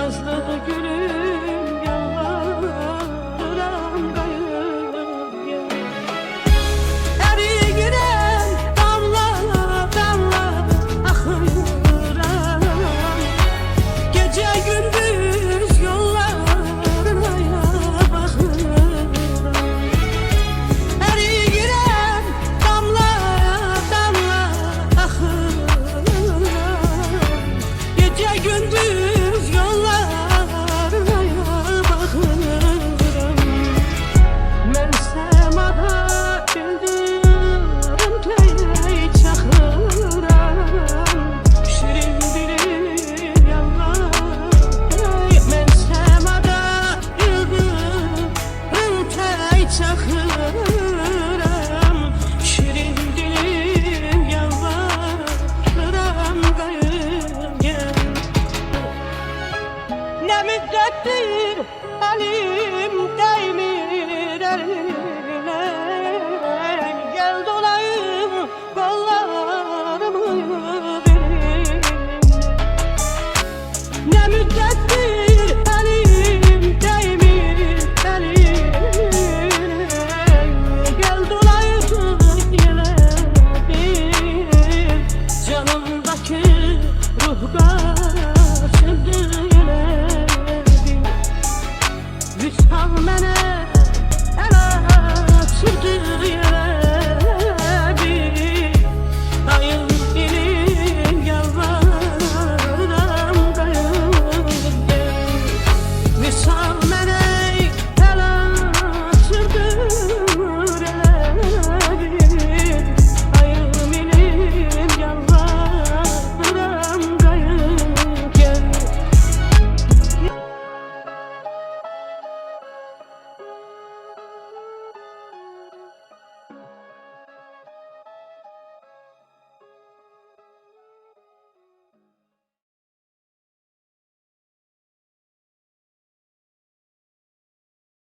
nazlı gülüm yalvarıram kayıp gel. Erigiren damla damla akıram, gece gündüz yollarına bakıram. Erigiren damla damla akıram, gece gündüz yollarına bakıram. Men semada güldürüm tey çakıram, şirin dilim yalvarıram. Men semada güldürüm tey çakıram, şirin dilim yalvarıram kayıp gel. Ne müddettir elim değmir eline, gel dolayım kollarımı benim. Ne müddettir